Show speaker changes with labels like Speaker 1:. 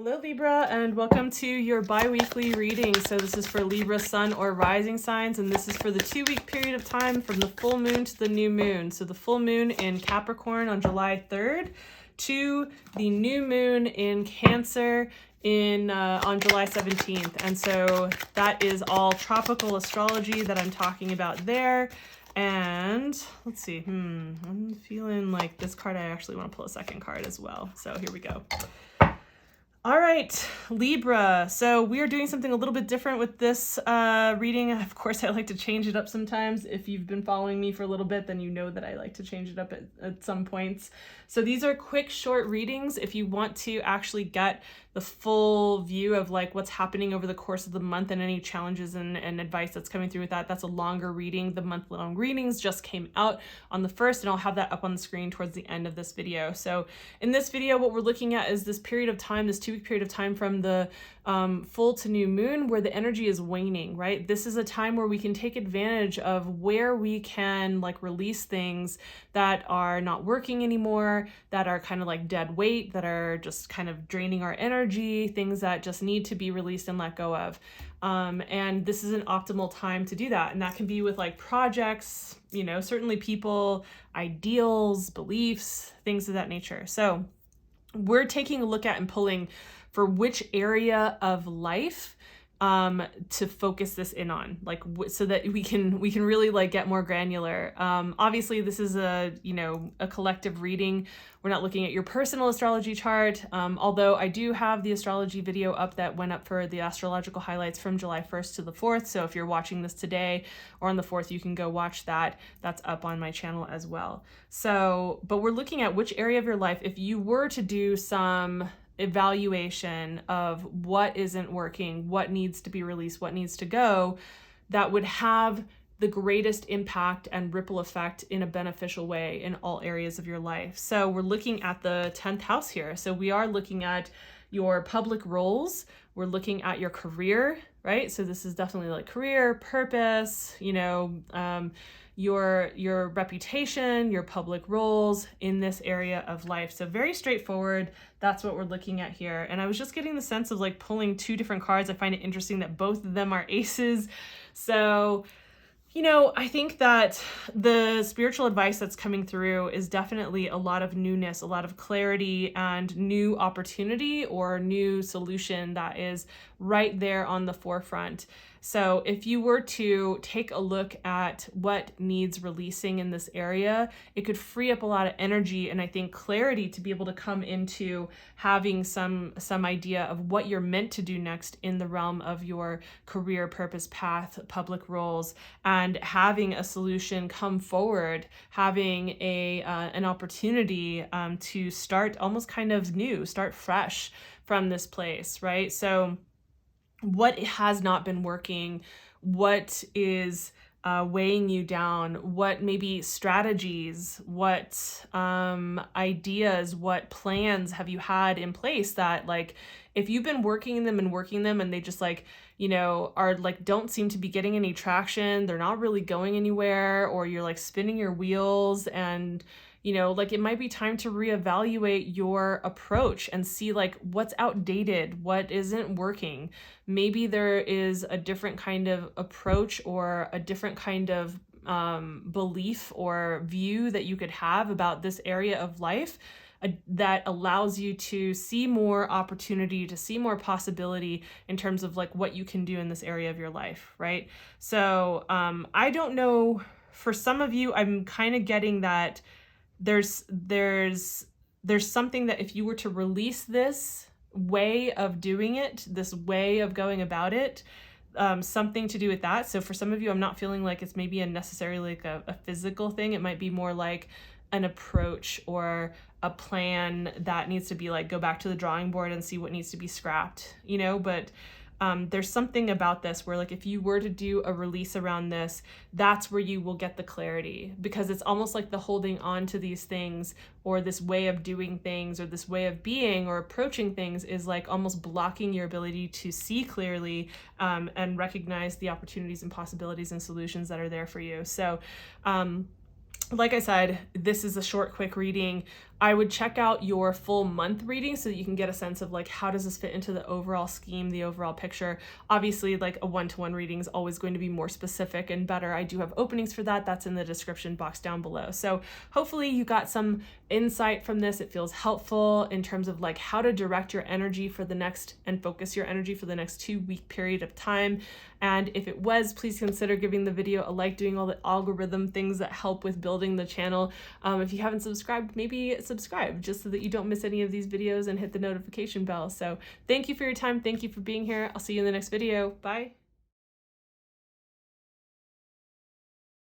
Speaker 1: Hello Libra, and welcome to your bi-weekly reading. So this is for Libra sun or rising signs, and this is for the 2-week period of time from the full moon to the new moon. So the full moon in Capricorn on July 3rd to the new moon in Cancer on July 17th. And so that is all tropical astrology that I'm talking about there. And let's see, I'm feeling like this card, I actually want to pull a second card as well. So here we go. All right, Libra. So we are doing something a little bit different with this reading. Of course, I like to change it up sometimes. If you've been following me for a little bit, then you know that I like to change it up at some points. So these are quick, short readings. If you want to actually get the full view of like what's happening over the course of the month and any challenges and advice that's coming through with that, that's a longer reading. The month-long readings just came out on the 1st, and I'll have that up on the screen towards the end of this video. So in this video, what we're looking at is this period of time, this 2-week period of time from the full to new moon, where the energy is waning, right? This is a time where we can take advantage of where we can like release things that are not working anymore, that are kind of like dead weight, that are just kind of draining our energy, things that just need to be released and let go of. And this is an optimal time to do that. And that can be with like projects, you know, certainly people, ideals, beliefs, things of that nature. So we're taking a look at and pulling for which area of life to focus this in on, like so that we can really like get more granular. Obviously this is a collective reading. We're not looking at your personal astrology chart, although I do have the astrology video up that went up for the astrological highlights from July 1st to the 4th. So if you're watching this today or on the 4th, you can go watch that. That's up on my channel as well. So, but we're looking at which area of your life, if you were to do some evaluation of what isn't working, what needs to be released, what needs to go, that would have the greatest impact and ripple effect in a beneficial way in all areas of your life. So we're looking at the 10th house here. So we are looking at your public roles. We're looking at your career, right? So this is definitely like career, purpose, your reputation, your public roles in this area of life. So very straightforward. That's what we're looking at here. And I was just getting the sense of like pulling 2 different cards. I find it interesting that both of them are aces. So, I think that the spiritual advice that's coming through is definitely a lot of newness, a lot of clarity, and new opportunity or new solution that is right there on the forefront. So if you were to take a look at what needs releasing in this area, it could free up a lot of energy and I think clarity to be able to come into having some idea of what you're meant to do next in the realm of your career, purpose, path, public roles, and having a solution come forward, having an opportunity to start almost kind of new, start fresh from this place, right? So what has not been working, what is weighing you down, what maybe strategies, what ideas, what plans have you had in place that like, if you've been working them and they just like, are like, don't seem to be getting any traction, they're not really going anywhere, or you're like spinning your wheels and like it might be time to reevaluate your approach and see like what's outdated, what isn't working. Maybe there is a different kind of approach or a different kind of belief or view that you could have about this area of life that allows you to see more opportunity, to see more possibility in terms of like what you can do in this area of your life, right? So I don't know, for some of you, I'm kind of getting that there's something that if you were to release this way of doing it, this way of going about it, something to do with that. So for some of you, I'm not feeling like it's maybe necessarily like a physical thing. It might be more like an approach or a plan that needs to be like, go back to the drawing board and see what needs to be scrapped, but there's something about this where like if you were to do a release around this, that's where you will get the clarity, because it's almost like the holding on to these things or this way of doing things or this way of being or approaching things is like almost blocking your ability to see clearly and recognize the opportunities and possibilities and solutions that are there for you. So like I said, this is a short, quick reading. I would check out your full month reading so that you can get a sense of like, how does this fit into the overall scheme, the overall picture. Obviously, like a one-to-one reading is always going to be more specific and better. I do have openings for that. That's in the description box down below. So hopefully you got some insight from this. It feels helpful in terms of like how to direct your energy for the next and focus your energy for the next 2-week period of time. And if it was, please consider giving the video a like, doing all the algorithm things that help with building the channel. If you haven't subscribed, maybe subscribe just so that you don't miss any of these videos, and hit the notification bell. So thank you for your time. Thank you for being here. I'll see you in the next video. Bye.